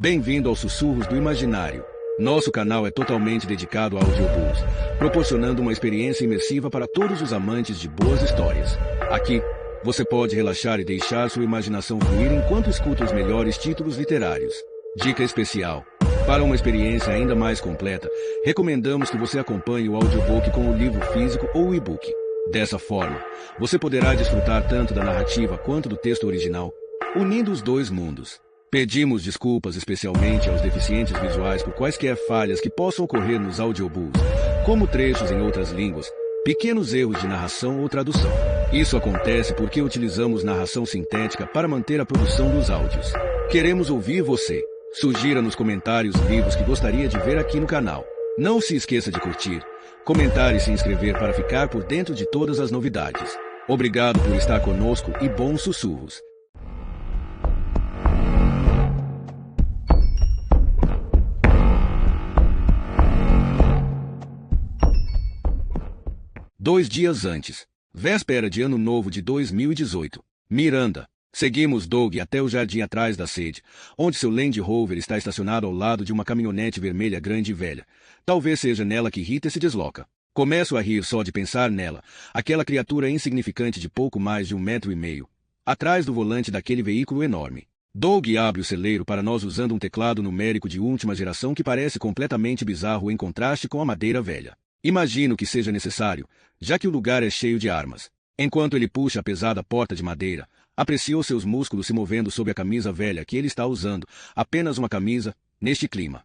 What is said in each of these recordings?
Bem-vindo aos Sussurros do Imaginário. Nosso canal é totalmente dedicado a audiobooks, proporcionando uma experiência imersiva para todos os amantes de boas histórias. Aqui, você pode relaxar e deixar sua imaginação fluir enquanto escuta os melhores títulos literários. Dica especial: para uma experiência ainda mais completa, recomendamos que você acompanhe o audiobook com o livro físico ou o e-book. Dessa forma, você poderá desfrutar tanto da narrativa quanto do texto original, unindo os dois mundos. Pedimos desculpas especialmente aos deficientes visuais por quaisquer falhas que possam ocorrer nos audiobooks, como trechos em outras línguas, pequenos erros de narração ou tradução. Isso acontece porque utilizamos narração sintética para manter a produção dos áudios. Queremos ouvir você. Sugira nos comentários livros que gostaria de ver aqui no canal. Não se esqueça de curtir, comentar e se inscrever para ficar por dentro de todas as novidades. Obrigado por estar conosco e bons sussurros. Dois dias antes, véspera de Ano Novo de 2018, Miranda. Seguimos Doug até o jardim atrás da sede, onde seu Land Rover está estacionado ao lado de uma caminhonete vermelha grande e velha. Talvez seja nela que Rita se desloca. Começo a rir só de pensar nela, aquela criatura insignificante de pouco mais de 1,5 metros, atrás do volante daquele veículo enorme. Doug abre o celeiro para nós usando um teclado numérico de última geração que parece completamente bizarro em contraste com a madeira velha. Imagino que seja necessário, já que o lugar é cheio de armas. Enquanto ele puxa a pesada porta de madeira, apreciou seus músculos se movendo sob a camisa velha que ele está usando, apenas uma camisa, neste clima.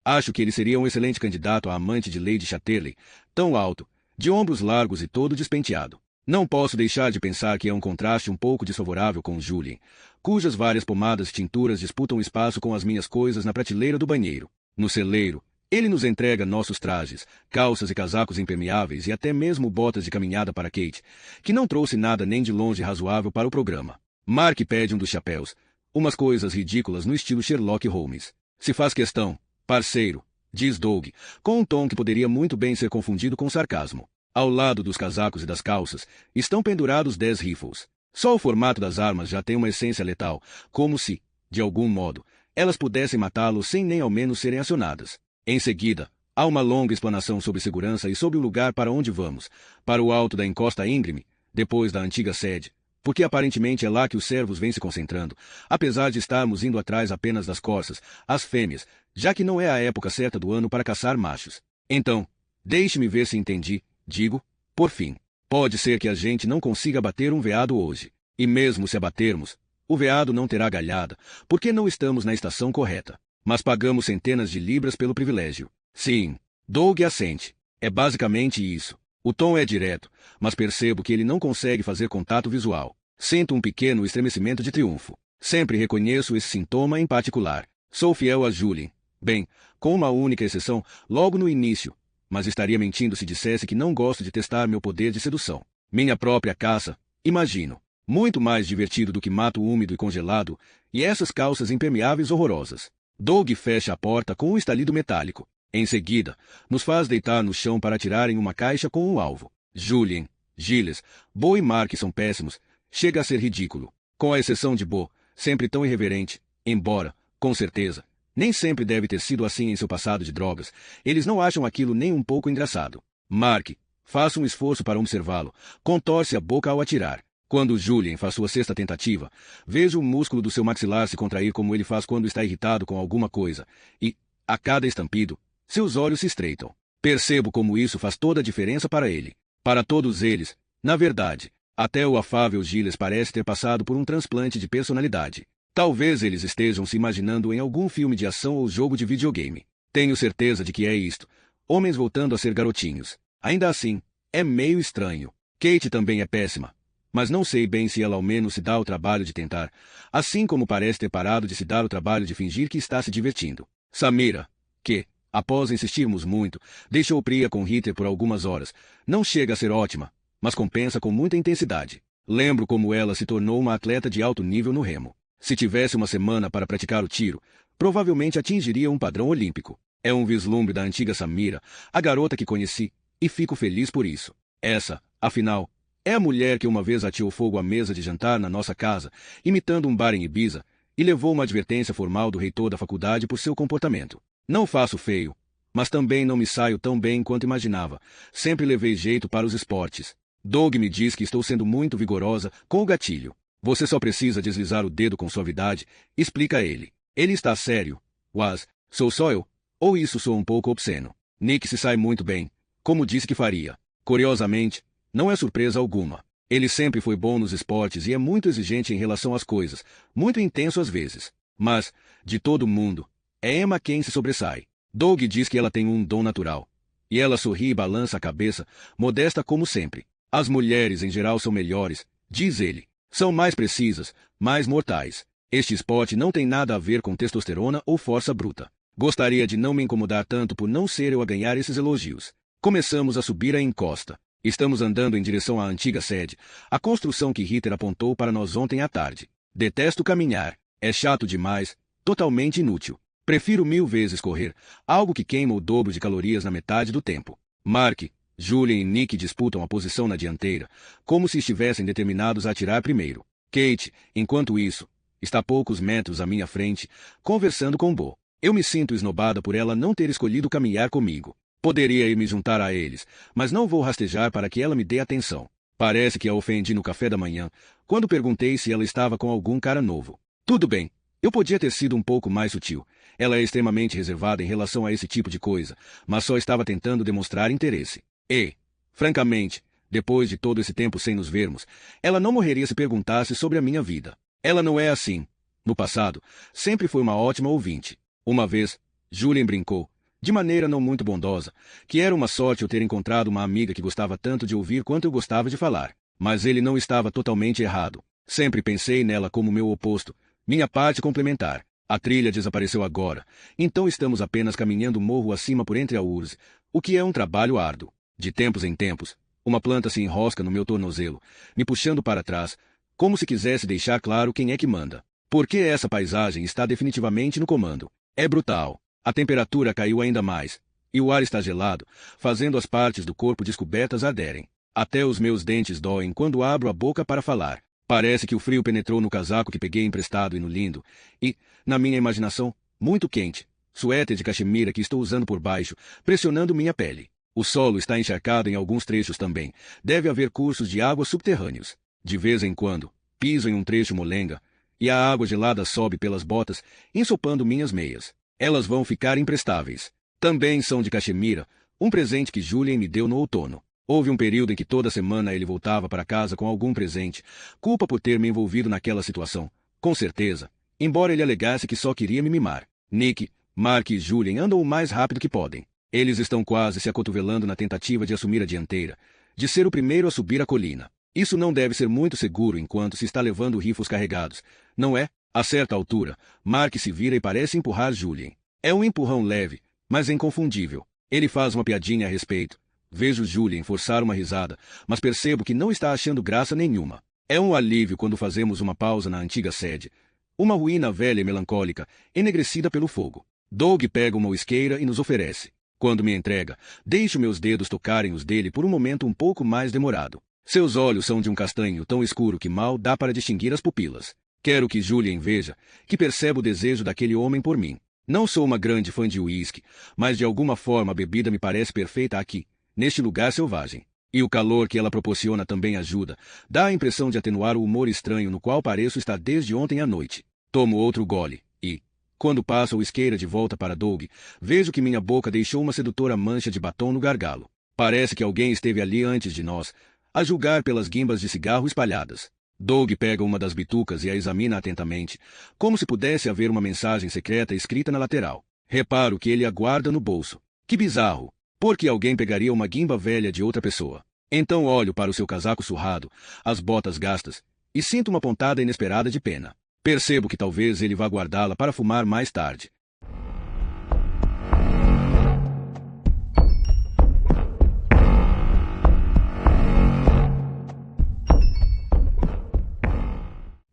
Acho que ele seria um excelente candidato a amante de Lady Chatterley, tão alto, de ombros largos e todo despenteado. Não posso deixar de pensar que é um contraste um pouco desfavorável com Julien, cujas várias pomadas e tinturas disputam espaço com as minhas coisas na prateleira do banheiro. No celeiro, ele nos entrega nossos trajes, calças e casacos impermeáveis e até mesmo botas de caminhada para Kate, que não trouxe nada nem de longe razoável para o programa. Mark pede um dos chapéus, umas coisas ridículas no estilo Sherlock Holmes. Se faz questão, parceiro, diz Doug, com um tom que poderia muito bem ser confundido com sarcasmo. Ao lado dos casacos e das calças, estão pendurados 10 rifles. Só o formato das armas já tem uma essência letal, como se, de algum modo, elas pudessem matá-lo sem nem ao menos serem acionadas. Em seguida, há uma longa explanação sobre segurança e sobre o lugar para onde vamos, para o alto da encosta íngreme, depois da antiga sede, porque aparentemente é lá que os servos vêm se concentrando, apesar de estarmos indo atrás apenas das corças, as fêmeas, já que não é a época certa do ano para caçar machos. Então, deixe-me ver se entendi, digo, por fim. Pode ser que a gente não consiga abater um veado hoje. E mesmo se abatermos, o veado não terá galhada, porque não estamos na estação correta. Mas pagamos centenas de libras pelo privilégio. Sim, Doug assente. É basicamente isso. O tom é direto, mas percebo que ele não consegue fazer contato visual. Sinto um pequeno estremecimento de triunfo. Sempre reconheço esse sintoma em particular. Sou fiel a Julien. Bem, com uma única exceção, logo no início. Mas estaria mentindo se dissesse que não gosto de testar meu poder de sedução. Minha própria caça, imagino. Muito mais divertido do que mato úmido e congelado, e essas calças impermeáveis horrorosas. Doug fecha a porta com um estalido metálico. Em seguida, nos faz deitar no chão para atirarem uma caixa com um alvo. Julien, Gilles, Bo e Mark são péssimos. Chega a ser ridículo. Com a exceção de Bo, sempre tão irreverente, embora, com certeza, nem sempre deve ter sido assim em seu passado de drogas. Eles não acham aquilo nem um pouco engraçado. Mark, faça um esforço para observá-lo. Contorce a boca ao atirar. Quando Julien faz sua sexta tentativa, vejo o músculo do seu maxilar se contrair como ele faz quando está irritado com alguma coisa, e, a cada estampido, seus olhos se estreitam. Percebo como isso faz toda a diferença para ele. Para todos eles, na verdade, até o afável Gilles parece ter passado por um transplante de personalidade. Talvez eles estejam se imaginando em algum filme de ação ou jogo de videogame. Tenho certeza de que é isto. Homens voltando a ser garotinhos. Ainda assim, é meio estranho. Kate também é péssima. Mas não sei bem se ela ao menos se dá o trabalho de tentar, assim como parece ter parado de se dar o trabalho de fingir que está se divertindo. Samira, que, após insistirmos muito, deixou Priya com Ritter por algumas horas, não chega a ser ótima, mas compensa com muita intensidade. Lembro como ela se tornou uma atleta de alto nível no remo. Se tivesse uma semana para praticar o tiro, provavelmente atingiria um padrão olímpico. É um vislumbre da antiga Samira, a garota que conheci, e fico feliz por isso. Essa, afinal, é a mulher que uma vez ateou fogo à mesa de jantar na nossa casa, imitando um bar em Ibiza, e levou uma advertência formal do reitor da faculdade por seu comportamento. Não faço feio, mas também não me saio tão bem quanto imaginava. Sempre levei jeito para os esportes. Doug me diz que estou sendo muito vigorosa com o gatilho. Você só precisa deslizar o dedo com suavidade, explica ele. Ele está sério. Was, sou só eu? Ou isso soa um pouco obsceno? Nick se sai muito bem, como disse que faria. Curiosamente, não é surpresa alguma. Ele sempre foi bom nos esportes e é muito exigente em relação às coisas, muito intenso às vezes. Mas, de todo mundo, é Emma quem se sobressai. Doug diz que ela tem um dom natural. E ela sorri e balança a cabeça, modesta como sempre. As mulheres em geral são melhores, diz ele. São mais precisas, mais mortais. Este esporte não tem nada a ver com testosterona ou força bruta. Gostaria de não me incomodar tanto por não ser eu a ganhar esses elogios. Começamos a subir a encosta. Estamos andando em direção à antiga sede, a construção que Ritter apontou para nós ontem à tarde. Detesto caminhar. É chato demais, totalmente inútil. Prefiro 1000 vezes correr, algo que queima o dobro de calorias na metade do tempo. Mark, Julian e Nick disputam a posição na dianteira, como se estivessem determinados a atirar primeiro. Kate, enquanto isso, está a poucos metros à minha frente, conversando com Bo. Eu me sinto esnobada por ela não ter escolhido caminhar comigo. Poderia ir me juntar a eles, mas não vou rastejar para que ela me dê atenção. Parece que a ofendi no café da manhã, quando perguntei se ela estava com algum cara novo. Tudo bem, eu podia ter sido um pouco mais sutil. Ela é extremamente reservada em relação a esse tipo de coisa, mas só estava tentando demonstrar interesse. E, francamente, depois de todo esse tempo sem nos vermos, ela não morreria se perguntasse sobre a minha vida. Ela não é assim. No passado, sempre foi uma ótima ouvinte. Uma vez, Julian brincou, de maneira não muito bondosa, que era uma sorte eu ter encontrado uma amiga que gostava tanto de ouvir quanto eu gostava de falar. Mas ele não estava totalmente errado. Sempre pensei nela como meu oposto, minha parte complementar. A trilha desapareceu agora, então estamos apenas caminhando morro acima por entre a urze, o que é um trabalho árduo. De tempos em tempos, uma planta se enrosca no meu tornozelo, me puxando para trás, como se quisesse deixar claro quem é que manda. Porque essa paisagem está definitivamente no comando. É brutal. A temperatura caiu ainda mais, e o ar está gelado, fazendo as partes do corpo descobertas arderem. Até os meus dentes doem quando abro a boca para falar. Parece que o frio penetrou no casaco que peguei emprestado e no lindo, e, na minha imaginação, muito quente, suéter de cachemira que estou usando por baixo, pressionando minha pele. O solo está encharcado em alguns trechos também. Deve haver cursos de água subterrâneos. De vez em quando, piso em um trecho molenga, e a água gelada sobe pelas botas, ensopando minhas meias. Elas vão ficar imprestáveis. Também são de cachemira, um presente que Julian me deu no outono. Houve um período em que toda semana ele voltava para casa com algum presente, culpa por ter me envolvido naquela situação, com certeza, embora ele alegasse que só queria me mimar. Nick, Mark e Julian andam o mais rápido que podem. Eles estão quase se acotovelando na tentativa de assumir a dianteira, de ser o primeiro a subir a colina. Isso não deve ser muito seguro enquanto se está levando rifles carregados, não é? A certa altura, Mark se vira e parece empurrar Julian. É um empurrão leve, mas inconfundível. Ele faz uma piadinha a respeito. Vejo Julian forçar uma risada, mas percebo que não está achando graça nenhuma. É um alívio quando fazemos uma pausa na antiga sede. Uma ruína velha e melancólica, enegrecida pelo fogo. Doug pega uma isqueira e nos oferece. Quando me entrega, deixo meus dedos tocarem os dele por um momento um pouco mais demorado. Seus olhos são de um castanho tão escuro que mal dá para distinguir as pupilas. Quero que Julian veja, que percebo o desejo daquele homem por mim. Não sou uma grande fã de uísque, mas de alguma forma a bebida me parece perfeita aqui, neste lugar selvagem. E o calor que ela proporciona também ajuda, dá a impressão de atenuar o humor estranho no qual pareço estar desde ontem à noite. Tomo outro gole, e, quando passo a isqueira de volta para Doug, vejo que minha boca deixou uma sedutora mancha de batom no gargalo. Parece que alguém esteve ali antes de nós, a julgar pelas guimbas de cigarro espalhadas. Doug pega uma das bitucas e a examina atentamente, como se pudesse haver uma mensagem secreta escrita na lateral. Reparo que ele a guarda no bolso. Que bizarro! Por que alguém pegaria uma guimba velha de outra pessoa? Então olho para o seu casaco surrado, as botas gastas, e sinto uma pontada inesperada de pena. Percebo que talvez ele vá guardá-la para fumar mais tarde.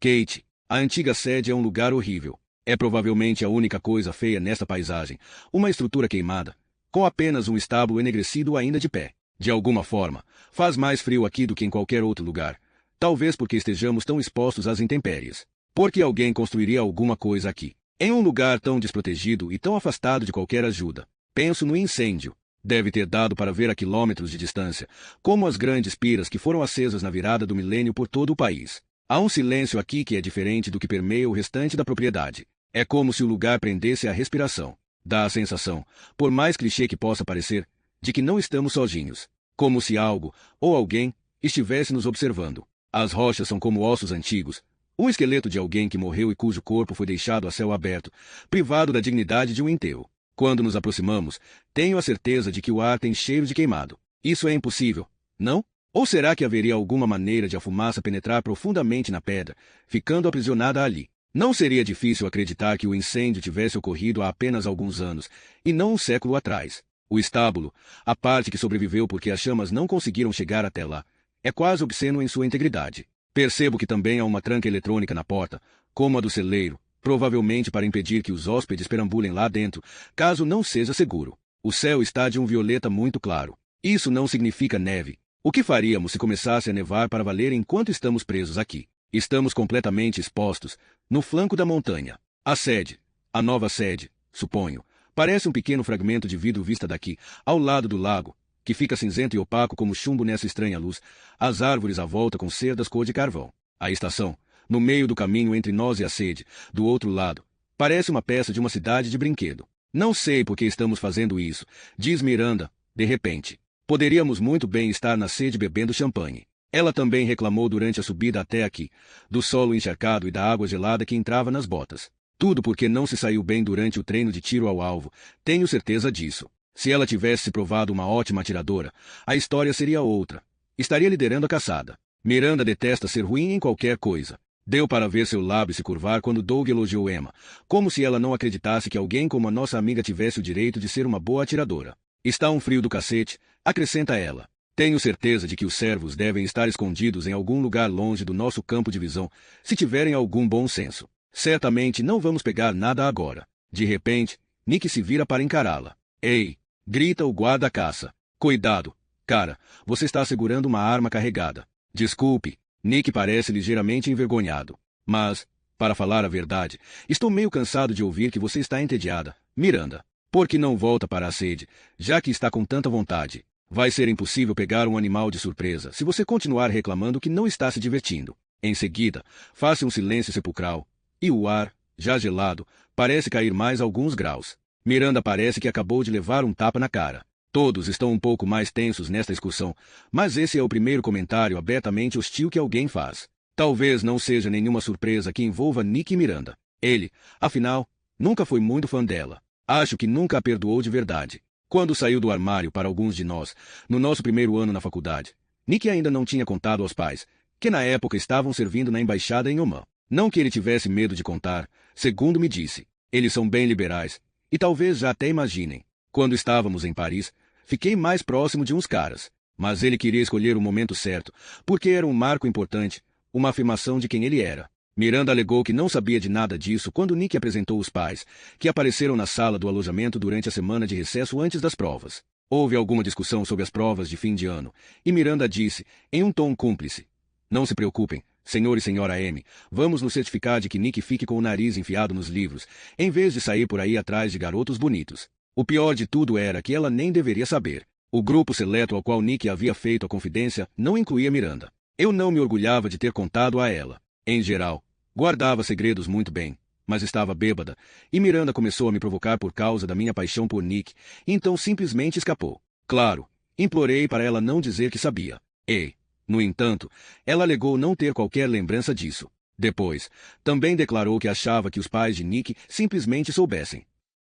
Kate, a antiga sede é um lugar horrível. É provavelmente a única coisa feia nesta paisagem, uma estrutura queimada, com apenas um estábulo enegrecido ainda de pé. De alguma forma, faz mais frio aqui do que em qualquer outro lugar, talvez porque estejamos tão expostos às intempéries. Por que alguém construiria alguma coisa aqui? Em um lugar tão desprotegido e tão afastado de qualquer ajuda. Penso no incêndio. Deve ter dado para ver a quilômetros de distância, como as grandes piras que foram acesas na virada do milênio por todo o país. Há um silêncio aqui que é diferente do que permeia o restante da propriedade. É como se o lugar prendesse a respiração. Dá a sensação, por mais clichê que possa parecer, de que não estamos sozinhos. Como se algo, ou alguém, estivesse nos observando. As rochas são como ossos antigos, um esqueleto de alguém que morreu e cujo corpo foi deixado a céu aberto, privado da dignidade de um enterro. Quando nos aproximamos, tenho a certeza de que o ar tem cheiro de queimado. Isso é impossível, não? Ou será que haveria alguma maneira de a fumaça penetrar profundamente na pedra, ficando aprisionada ali? Não seria difícil acreditar que o incêndio tivesse ocorrido há apenas alguns anos, e não um século atrás. O estábulo, a parte que sobreviveu porque as chamas não conseguiram chegar até lá, é quase obsceno em sua integridade. Percebo que também há uma tranca eletrônica na porta, como a do celeiro, provavelmente para impedir que os hóspedes perambulem lá dentro, caso não seja seguro. O céu está de um violeta muito claro. Isso não significa neve. O que faríamos se começasse a nevar para valer enquanto estamos presos aqui? Estamos completamente expostos, no flanco da montanha. A sede, a nova sede, suponho, parece um pequeno fragmento de vidro vista daqui, ao lado do lago, que fica cinzento e opaco como chumbo nessa estranha luz, as árvores à volta com cerdas cor de carvão. A estação, no meio do caminho entre nós e a sede, do outro lado, parece uma peça de uma cidade de brinquedo. Não sei por que estamos fazendo isso, diz Miranda, de repente. Poderíamos muito bem estar na sede bebendo champanhe. Ela também reclamou durante a subida até aqui, do solo encharcado e da água gelada que entrava nas botas. Tudo porque não se saiu bem durante o treino de tiro ao alvo, tenho certeza disso. Se ela tivesse se provado uma ótima atiradora, a história seria outra. Estaria liderando a caçada. Miranda detesta ser ruim em qualquer coisa. Deu para ver seu lábio se curvar quando Doug elogiou Emma, como se ela não acreditasse que alguém como a nossa amiga tivesse o direito de ser uma boa atiradora. Está um frio do cacete, acrescenta ela. Tenho certeza de que os servos devem estar escondidos em algum lugar longe do nosso campo de visão, se tiverem algum bom senso. Certamente não vamos pegar nada agora. De repente, Nick se vira para encará-la. Ei! Grita o guarda-caça. Cuidado, cara, você está segurando uma arma carregada. Desculpe, Nick parece ligeiramente envergonhado. Mas, para falar a verdade, estou meio cansado de ouvir que você está entediada, Miranda. Por que não volta para a sede, já que está com tanta vontade? Vai ser impossível pegar um animal de surpresa se você continuar reclamando que não está se divertindo. Em seguida, faça um silêncio sepulcral, e o ar, já gelado, parece cair mais alguns graus. Miranda parece que acabou de levar um tapa na cara. Todos estão um pouco mais tensos nesta excursão, mas esse é o primeiro comentário abertamente hostil que alguém faz. Talvez não seja nenhuma surpresa que envolva Nick e Miranda. Ele, afinal, nunca foi muito fã dela. Acho que nunca a perdoou de verdade. Quando saiu do armário para alguns de nós, no nosso primeiro ano na faculdade, Nick ainda não tinha contado aos pais, que na época estavam servindo na embaixada em Oman. Não que ele tivesse medo de contar, segundo me disse. Eles são bem liberais, e talvez já até imaginem. Quando estávamos em Paris, fiquei mais próximo de uns caras. Mas ele queria escolher o momento certo, porque era um marco importante, uma afirmação de quem ele era. Miranda alegou que não sabia de nada disso quando Nick apresentou os pais, que apareceram na sala do alojamento durante a semana de recesso antes das provas. Houve alguma discussão sobre as provas de fim de ano, e Miranda disse, em um tom cúmplice, não se preocupem, senhor e senhora M, vamos nos certificar de que Nick fique com o nariz enfiado nos livros, em vez de sair por aí atrás de garotos bonitos. O pior de tudo era que ela nem deveria saber. O grupo seleto ao qual Nick havia feito a confidência não incluía Miranda. Eu não me orgulhava de ter contado a ela. Em geral, guardava segredos muito bem, mas estava bêbada, e Miranda começou a me provocar por causa da minha paixão por Nick, então simplesmente escapou. Claro, implorei para ela não dizer que sabia. E, no entanto, ela alegou não ter qualquer lembrança disso. Depois, também declarou que achava que os pais de Nick simplesmente soubessem.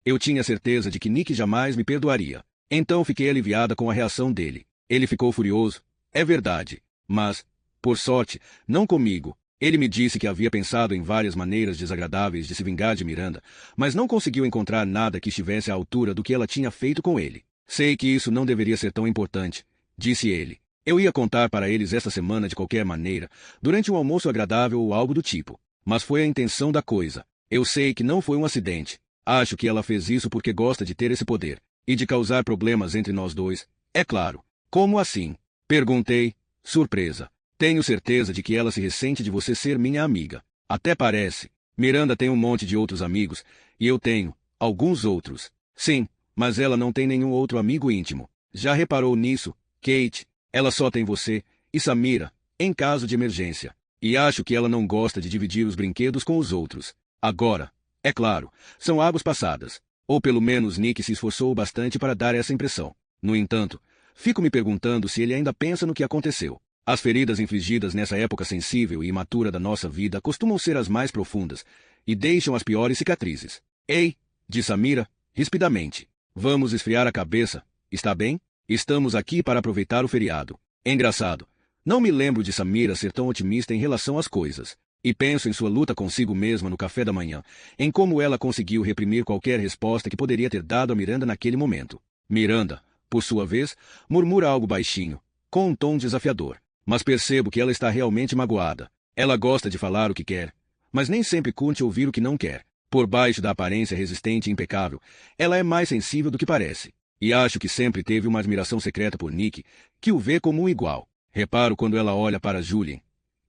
Eu tinha certeza de que Nick jamais me perdoaria. Então fiquei aliviada com a reação dele. Ele ficou furioso, é verdade, mas, por sorte, não comigo. Ele me disse que havia pensado em várias maneiras desagradáveis de se vingar de Miranda, mas não conseguiu encontrar nada que estivesse à altura do que ela tinha feito com ele. Sei que isso não deveria ser tão importante, disse ele. Eu ia contar para eles esta semana de qualquer maneira, durante um almoço agradável ou algo do tipo. Mas foi a intenção da coisa. Eu sei que não foi um acidente. Acho que ela fez isso porque gosta de ter esse poder, e de causar problemas entre nós dois. É claro. Como assim? Perguntei, surpresa. Tenho certeza de que ela se ressente de você ser minha amiga. Até parece. Miranda tem um monte de outros amigos, e eu tenho alguns outros. Sim, mas ela não tem nenhum outro amigo íntimo. Já reparou nisso, Kate? Ela só tem você e Samira, em caso de emergência. E acho que ela não gosta de dividir os brinquedos com os outros. Agora, é claro, são águas passadas. Ou pelo menos Nick se esforçou bastante para dar essa impressão. No entanto, fico me perguntando se ele ainda pensa no que aconteceu. As feridas infligidas nessa época sensível e imatura da nossa vida costumam ser as mais profundas e deixam as piores cicatrizes. Ei, disse Samira, rispidamente. Vamos esfriar a cabeça, está bem? Estamos aqui para aproveitar o feriado. Engraçado. Não me lembro de Samira ser tão otimista em relação às coisas. E penso em sua luta consigo mesma no café da manhã, em como ela conseguiu reprimir qualquer resposta que poderia ter dado a Miranda naquele momento. Miranda, por sua vez, murmura algo baixinho, com um tom desafiador. Mas percebo que ela está realmente magoada. Ela gosta de falar o que quer, mas nem sempre curte ouvir o que não quer. Por baixo da aparência resistente e impecável, ela é mais sensível do que parece. E acho que sempre teve uma admiração secreta por Nick, que o vê como um igual. Reparo quando ela olha para Julien.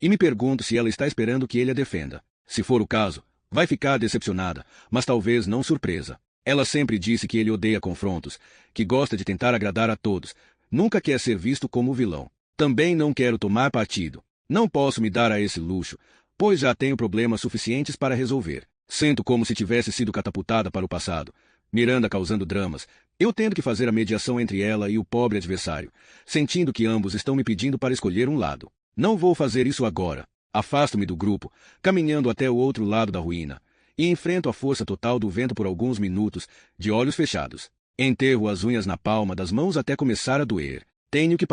E me pergunto se ela está esperando que ele a defenda. Se for o caso, vai ficar decepcionada, mas talvez não surpresa. Ela sempre disse que ele odeia confrontos, que gosta de tentar agradar a todos, nunca quer ser visto como vilão. Também não quero tomar partido. Não posso me dar a esse luxo, pois já tenho problemas suficientes para resolver. Sinto como se tivesse sido catapultada para o passado. Miranda causando dramas, eu tendo que fazer a mediação entre ela e o pobre adversário, sentindo que ambos estão me pedindo para escolher um lado. Não vou fazer isso agora. Afasto-me do grupo, caminhando até o outro lado da ruína, e enfrento a força total do vento por alguns minutos, de olhos fechados. Enterro as unhas na palma das mãos até começar a doer. Tenho que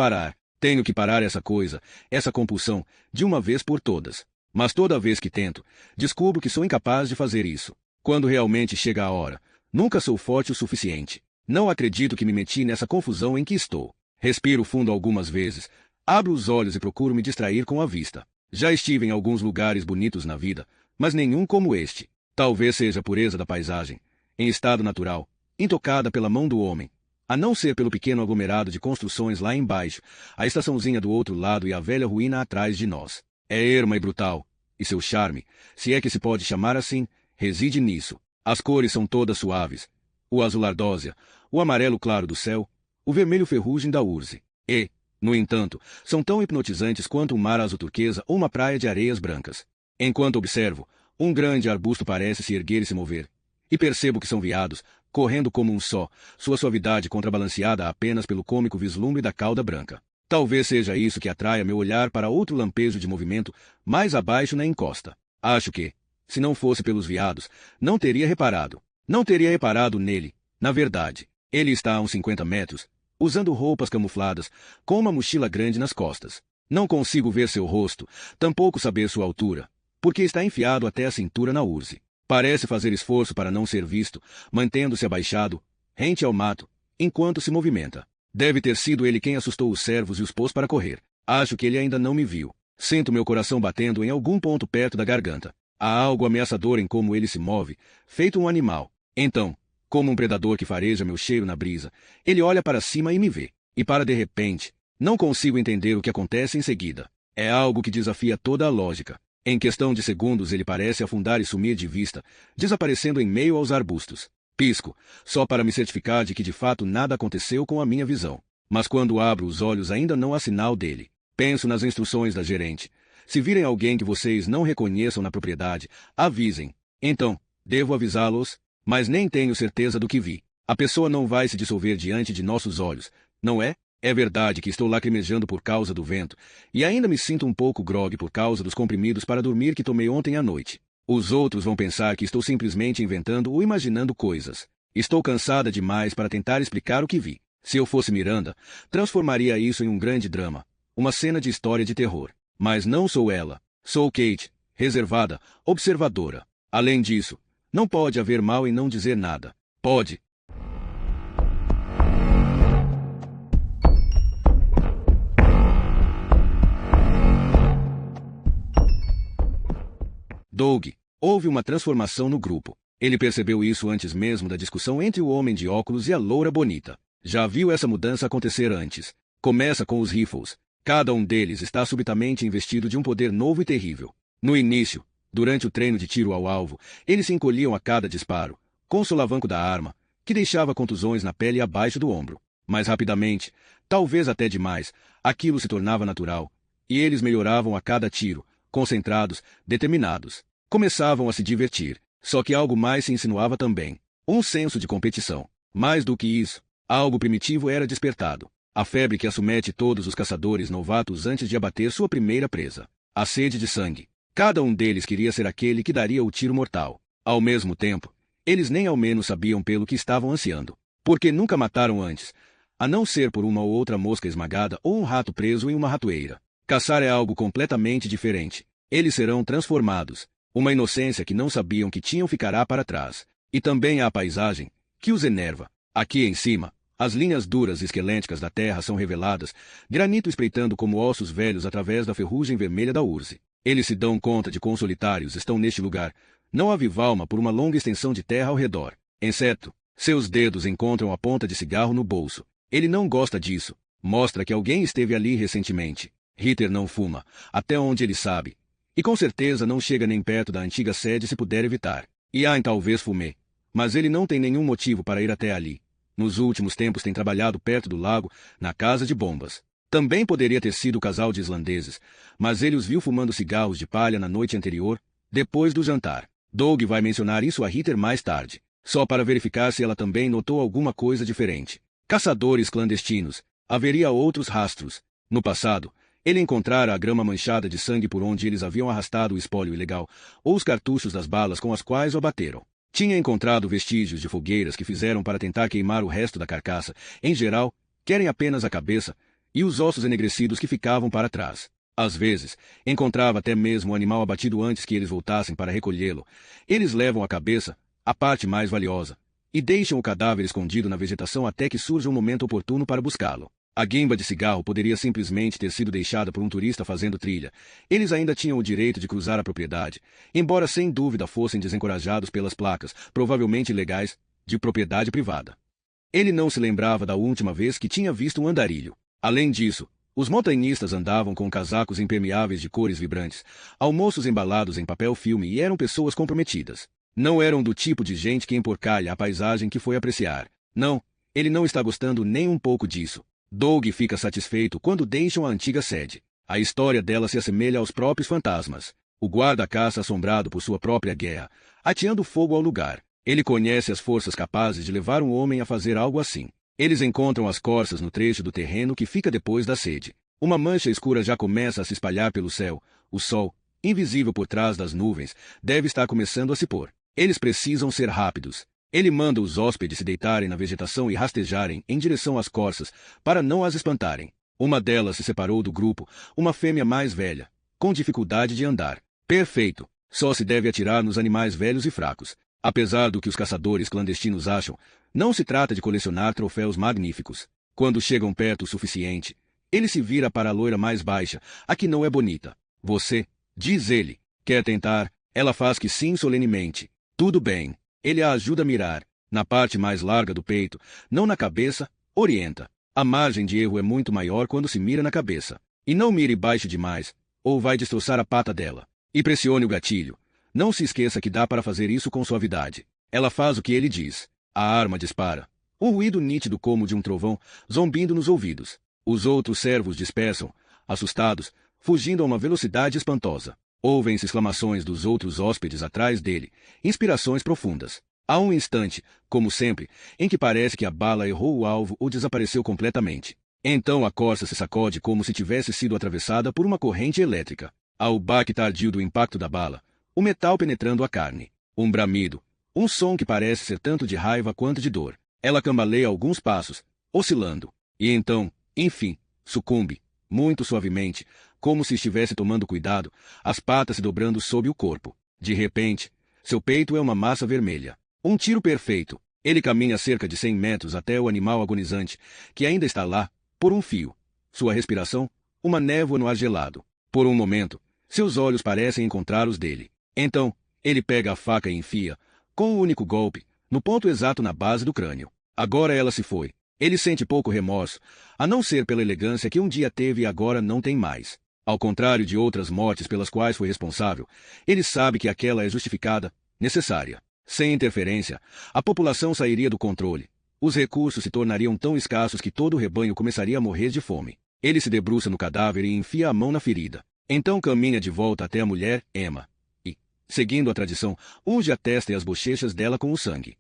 parar essa coisa, essa compulsão, de uma vez por todas. Mas toda vez que tento, descubro que sou incapaz de fazer isso. Quando realmente chega a hora, nunca sou forte o suficiente. Não acredito que me meti nessa confusão em que estou. Respiro fundo algumas vezes, abro os olhos e procuro me distrair com a vista. Já estive em alguns lugares bonitos na vida, mas nenhum como este. Talvez seja a pureza da paisagem, em estado natural, intocada pela mão do homem, a não ser pelo pequeno aglomerado de construções lá embaixo, a estaçãozinha do outro lado e a velha ruína atrás de nós. É erma e brutal, e seu charme, se é que se pode chamar assim, reside nisso. As cores são todas suaves. O azul ardósia, o amarelo claro do céu, o vermelho ferrugem da urze. E, no entanto, são tão hipnotizantes quanto um mar azul turquesa ou uma praia de areias brancas. Enquanto observo, um grande arbusto parece se erguer e se mover. E percebo que são veados, correndo como um só, sua suavidade contrabalanceada apenas pelo cômico vislumbre da cauda branca. Talvez seja isso que atraia meu olhar para outro lampejo de movimento mais abaixo na encosta. Acho que, se não fosse pelos veados, não teria reparado. Não teria reparado nele. Na verdade, ele está a uns 50 metros, usando roupas camufladas, com uma mochila grande nas costas. Não consigo ver seu rosto, tampouco saber sua altura, porque está enfiado até a cintura na urze. Parece fazer esforço para não ser visto, mantendo-se abaixado, rente ao mato, enquanto se movimenta. Deve ter sido ele quem assustou os servos e os pôs para correr. Acho que ele ainda não me viu. Sinto meu coração batendo em algum ponto perto da garganta. Há algo ameaçador em como ele se move, feito um animal. Então, como um predador que fareja meu cheiro na brisa, ele olha para cima e me vê. E para de repente, não consigo entender o que acontece em seguida. É algo que desafia toda a lógica. Em questão de segundos ele parece afundar e sumir de vista, desaparecendo em meio aos arbustos. Pisco, só para me certificar de que de fato nada aconteceu com a minha visão. Mas quando abro os olhos ainda não há sinal dele. Penso nas instruções da gerente. Se virem alguém que vocês não reconheçam na propriedade, avisem. Então, devo avisá-los, mas nem tenho certeza do que vi. A pessoa não vai se dissolver diante de nossos olhos, não é? É verdade que estou lacrimejando por causa do vento, e ainda me sinto um pouco grogue por causa dos comprimidos para dormir que tomei ontem à noite. Os outros vão pensar que estou simplesmente inventando ou imaginando coisas. Estou cansada demais para tentar explicar o que vi. Se eu fosse Miranda, transformaria isso em um grande drama, uma cena de história de terror. Mas não sou ela. Sou Kate, reservada, observadora. Além disso, não pode haver mal em não dizer nada. Pode. Doug, houve uma transformação no grupo. Ele percebeu isso antes mesmo da discussão entre o homem de óculos e a loura bonita. Já viu essa mudança acontecer antes. Começa com os Riffles. Cada um deles está subitamente investido de um poder novo e terrível. No início, Durante o treino de tiro ao alvo, eles se encolhiam a cada disparo, com o solavanco da arma, que deixava contusões na pele e abaixo do ombro. Mas rapidamente, talvez até demais, aquilo se tornava natural, e eles melhoravam a cada tiro, concentrados, determinados. Começavam a se divertir, só que algo mais se insinuava também. Um senso de competição. Mais do que isso, algo primitivo era despertado. A febre que assumete todos os caçadores novatos antes de abater sua primeira presa. A sede de sangue. Cada um deles queria ser aquele que daria o tiro mortal. Ao mesmo tempo, eles nem ao menos sabiam pelo que estavam ansiando. Porque nunca mataram antes, a não ser por uma ou outra mosca esmagada ou um rato preso em uma ratoeira. Caçar é algo completamente diferente. Eles serão transformados. Uma inocência que não sabiam que tinham ficará para trás. E também a paisagem, que os enerva. Aqui em cima, as linhas duras e esqueléticas da terra são reveladas, granito espreitando como ossos velhos através da ferrugem vermelha da urze. Eles se dão conta de quão solitários estão neste lugar. Não há vivalma por uma longa extensão de terra ao redor. Exceto, seus dedos encontram a ponta de cigarro no bolso. Ele não gosta disso. Mostra que alguém esteve ali recentemente. Ritter não fuma, até onde ele sabe. E com certeza não chega nem perto da antiga sede se puder evitar. Ian talvez fume, mas ele não tem nenhum motivo para ir até ali. Nos últimos tempos tem trabalhado perto do lago, na casa de bombas. Também poderia ter sido o casal de islandeses, mas ele os viu fumando cigarros de palha na noite anterior, depois do jantar. Doug vai mencionar isso a Ritter mais tarde, só para verificar se ela também notou alguma coisa diferente. Caçadores clandestinos. Haveria outros rastros. No passado, ele encontrara a grama manchada de sangue por onde eles haviam arrastado o espólio ilegal, ou os cartuchos das balas com as quais o abateram. Tinha encontrado vestígios de fogueiras que fizeram para tentar queimar o resto da carcaça. Em geral, querem apenas a cabeça e os ossos enegrecidos que ficavam para trás. Às vezes, encontrava até mesmo o animal abatido antes que eles voltassem para recolhê-lo. Eles levam a cabeça, a parte mais valiosa, e deixam o cadáver escondido na vegetação até que surja um momento oportuno para buscá-lo. A guimba de cigarro poderia simplesmente ter sido deixada por um turista fazendo trilha. Eles ainda tinham o direito de cruzar a propriedade, embora sem dúvida fossem desencorajados pelas placas, provavelmente ilegais, de propriedade privada. Ele não se lembrava da última vez que tinha visto um andarilho. Além disso, os montanhistas andavam com casacos impermeáveis de cores vibrantes, almoços embalados em papel filme e eram pessoas comprometidas. Não eram do tipo de gente que emporcalha a paisagem que foi apreciar. Não, ele não está gostando nem um pouco disso. Doug fica satisfeito quando deixam a antiga sede. A história dela se assemelha aos próprios fantasmas. O guarda-caça assombrado por sua própria guerra, ateando fogo ao lugar. Ele conhece as forças capazes de levar um homem a fazer algo assim. Eles encontram as corças no trecho do terreno que fica depois da sede. Uma mancha escura já começa a se espalhar pelo céu. O sol, invisível por trás das nuvens, deve estar começando a se pôr. Eles precisam ser rápidos. Ele manda os hóspedes se deitarem na vegetação e rastejarem em direção às corças, para não as espantarem. Uma delas se separou do grupo, uma fêmea mais velha, com dificuldade de andar. Perfeito. Só se deve atirar nos animais velhos e fracos. Apesar do que os caçadores clandestinos acham, não se trata de colecionar troféus magníficos. Quando chegam perto o suficiente, ele se vira para a loira mais baixa, a que não é bonita. Você, diz ele, quer tentar? Ela faz que sim solenemente. Tudo bem. Ele a ajuda a mirar, na parte mais larga do peito, não na cabeça, orienta. A margem de erro é muito maior quando se mira na cabeça. E não mire baixo demais, ou vai destroçar a pata dela. E pressione o gatilho. Não se esqueça que dá para fazer isso com suavidade. Ela faz o que ele diz. A arma dispara. Um ruído nítido como de um trovão, zombindo nos ouvidos. Os outros servos dispersam, assustados, fugindo a uma velocidade espantosa. Ouvem-se exclamações dos outros hóspedes atrás dele, inspirações profundas. Há um instante, como sempre, em que parece que a bala errou o alvo ou desapareceu completamente. Então a corça se sacode como se tivesse sido atravessada por uma corrente elétrica. Há o baque tardio do impacto da bala, o metal penetrando a carne. Um bramido, um som que parece ser tanto de raiva quanto de dor. Ela cambaleia alguns passos, oscilando, e então, enfim, sucumbe, muito suavemente, como se estivesse tomando cuidado, as patas se dobrando sob o corpo. De repente, seu peito é uma massa vermelha. Um tiro perfeito. Ele caminha cerca de 100 metros até o animal agonizante, que ainda está lá, por um fio. Sua respiração, uma névoa no ar gelado. Por um momento, seus olhos parecem encontrar os dele. Então, ele pega a faca e enfia, com um único golpe, no ponto exato na base do crânio. Agora ela se foi. Ele sente pouco remorso, a não ser pela elegância que um dia teve e agora não tem mais. Ao contrário de outras mortes pelas quais foi responsável, ele sabe que aquela é justificada, necessária. Sem interferência, a população sairia do controle. Os recursos se tornariam tão escassos que todo o rebanho começaria a morrer de fome. Ele se debruça no cadáver e enfia a mão na ferida. Então caminha de volta até a mulher, Emma, e, seguindo a tradição, unge a testa e as bochechas dela com o sangue.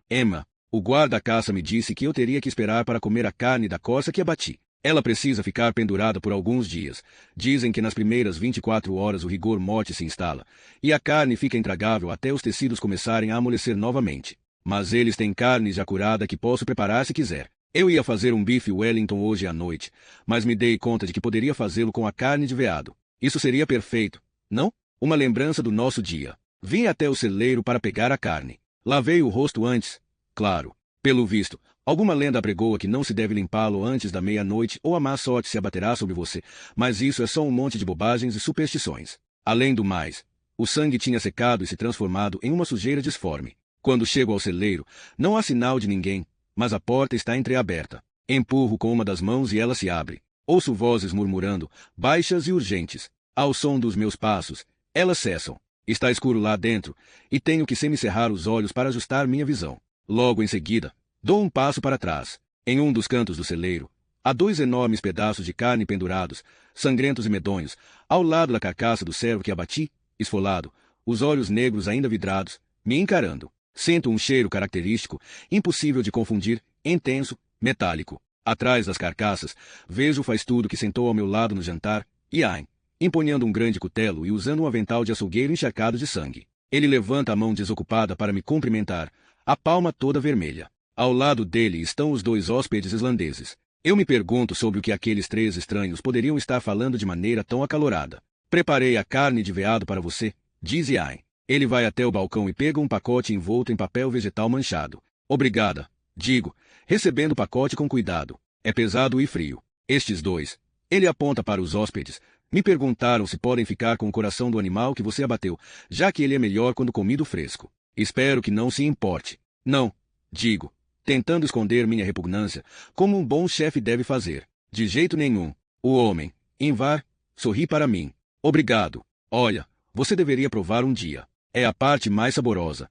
Emma, o guarda-caça me disse que eu teria que esperar para comer a carne da corça que abati. Ela precisa ficar pendurada por alguns dias. Dizem que nas primeiras 24 horas o rigor morte se instala, e a carne fica intragável até os tecidos começarem a amolecer novamente. Mas eles têm carne já curada que posso preparar se quiser. Eu ia fazer um bife Wellington hoje à noite, mas me dei conta de que poderia fazê-lo com a carne de veado. Isso seria perfeito, não? Uma lembrança do nosso dia. Vim até o celeiro para pegar a carne. Lavei o rosto antes, claro. Pelo visto, alguma lenda apregoa que não se deve limpá-lo antes da meia-noite ou a má sorte se abaterá sobre você, mas isso é só um monte de bobagens e superstições. Além do mais, o sangue tinha secado e se transformado em uma sujeira disforme. Quando chego ao celeiro, não há sinal de ninguém, mas a porta está entreaberta. Empurro com uma das mãos e ela se abre. Ouço vozes murmurando, baixas e urgentes. Ao som dos meus passos, elas cessam. Está escuro lá dentro, e tenho que semicerrar os olhos para ajustar minha visão. Logo em seguida, dou um passo para trás. Em um dos cantos do celeiro, há 2 enormes pedaços de carne pendurados, sangrentos e medonhos, ao lado da carcaça do servo que abati, esfolado, os olhos negros ainda vidrados, me encarando. Sinto um cheiro característico, impossível de confundir, intenso, metálico. Atrás das carcaças, vejo o faz-tudo que sentou ao meu lado no jantar, Ian, empunhando um grande cutelo e usando um avental de açougueiro encharcado de sangue. Ele levanta a mão desocupada para me cumprimentar, a palma toda vermelha. Ao lado dele estão os 2 hóspedes islandeses. Eu me pergunto sobre o que aqueles 3 estranhos poderiam estar falando de maneira tão acalorada. Preparei a carne de veado para você, diz Ian. Ele vai até o balcão e pega um pacote envolto em papel vegetal manchado. Obrigada, digo, recebendo o pacote com cuidado. É pesado e frio. Estes 2. Ele aponta para os hóspedes. Me perguntaram se podem ficar com o coração do animal que você abateu, já que ele é melhor quando comido fresco. Espero que não se importe. Não, digo, tentando esconder minha repugnância, como um bom chefe deve fazer. De jeito nenhum. O homem, Ingvar, sorri para mim. Obrigado. Olha, você deveria provar um dia. É a parte mais saborosa.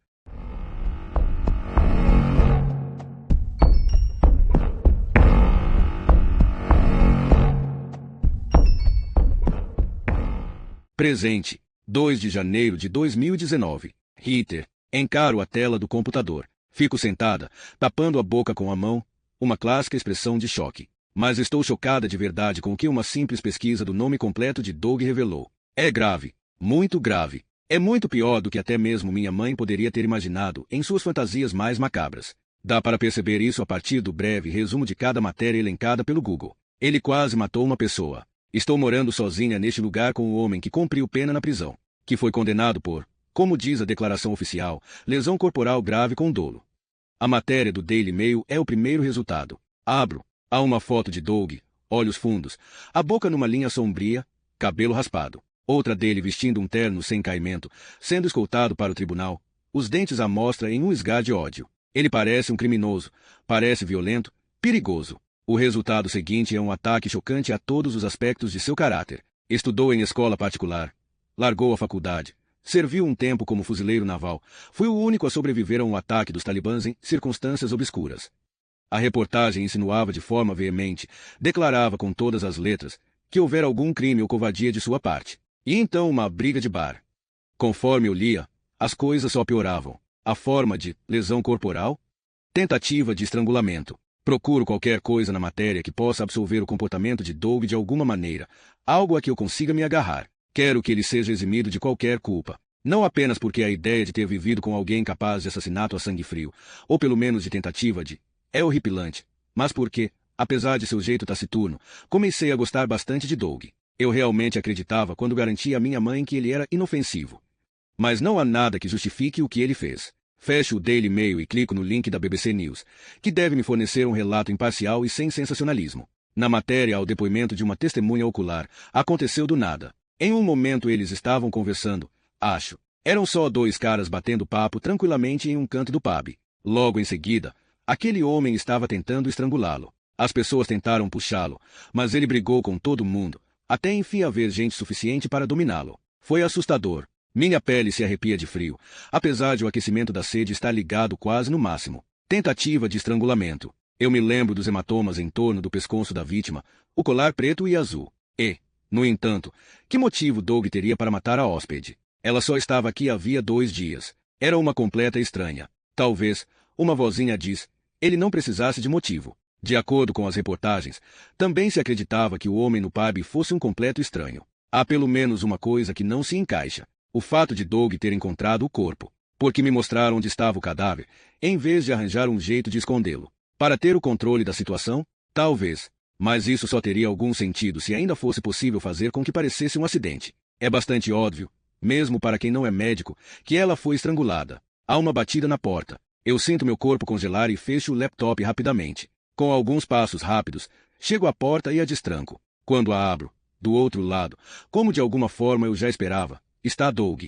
Presente. 2 de janeiro de 2019. Ritter. Encaro a tela do computador. Fico sentada, tapando a boca com a mão, uma clássica expressão de choque. Mas estou chocada de verdade com o que uma simples pesquisa do nome completo de Doug revelou. É grave. Muito grave. É muito pior do que até mesmo minha mãe poderia ter imaginado em suas fantasias mais macabras. Dá para perceber isso a partir do breve resumo de cada matéria elencada pelo Google. Ele quase matou uma pessoa. Estou morando sozinha neste lugar com o homem que cumpriu pena na prisão, que foi condenado por, como diz a declaração oficial, lesão corporal grave com dolo. A matéria do Daily Mail é o primeiro resultado. Abro. Há uma foto de Doug, olhos fundos, a boca numa linha sombria, cabelo raspado. Outra dele vestindo um terno sem caimento, sendo escoltado para o tribunal, os dentes à mostra em um esgar de ódio. Ele parece um criminoso, parece violento, perigoso. O resultado seguinte é um ataque chocante a todos os aspectos de seu caráter. Estudou em escola particular, largou a faculdade, serviu um tempo como fuzileiro naval, foi o único a sobreviver a um ataque dos talibãs em circunstâncias obscuras. A reportagem insinuava de forma veemente, declarava com todas as letras, que houvera algum crime ou covardia de sua parte. E então uma briga de bar. Conforme eu lia, as coisas só pioravam. A forma de lesão corporal? Tentativa de estrangulamento. Procuro qualquer coisa na matéria que possa absolver o comportamento de Doug de alguma maneira, algo a que eu consiga me agarrar. Quero que ele seja eximido de qualquer culpa. Não apenas porque a ideia de ter vivido com alguém capaz de assassinato a sangue frio, ou pelo menos de tentativa de, é horripilante, mas porque, apesar de seu jeito taciturno, comecei a gostar bastante de Doug. Eu realmente acreditava quando garanti à minha mãe que ele era inofensivo. Mas não há nada que justifique o que ele fez. Fecho o Daily Mail e clico no link da BBC News, que deve me fornecer um relato imparcial e sem sensacionalismo. Na matéria há o depoimento de uma testemunha ocular. Aconteceu do nada. Em um momento eles estavam conversando, acho. Eram só dois caras batendo papo tranquilamente em um canto do pub. Logo em seguida, aquele homem estava tentando estrangulá-lo. As pessoas tentaram puxá-lo, mas ele brigou com todo mundo, até enfim haver gente suficiente para dominá-lo. Foi assustador. Minha pele se arrepia de frio, apesar de o aquecimento da sede estar ligado quase no máximo. Tentativa de estrangulamento. Eu me lembro dos hematomas em torno do pescoço da vítima, o colar preto e azul. E, no entanto, que motivo Doug teria para matar a hóspede? Ela só estava aqui havia 2 dias. Era uma completa estranha. Talvez, uma vozinha diz, ele não precisasse de motivo. De acordo com as reportagens, também se acreditava que o homem no pub fosse um completo estranho. Há pelo menos uma coisa que não se encaixa. O fato de Doug ter encontrado o corpo. Porque me mostraram onde estava o cadáver, em vez de arranjar um jeito de escondê-lo. Para ter o controle da situação? Talvez. Mas isso só teria algum sentido se ainda fosse possível fazer com que parecesse um acidente. É bastante óbvio, mesmo para quem não é médico, que ela foi estrangulada. Há uma batida na porta. Eu sinto meu corpo congelar e fecho o laptop rapidamente. Com alguns passos rápidos, chego à porta e a destranco. Quando a abro, do outro lado, como de alguma forma eu já esperava, está Doug.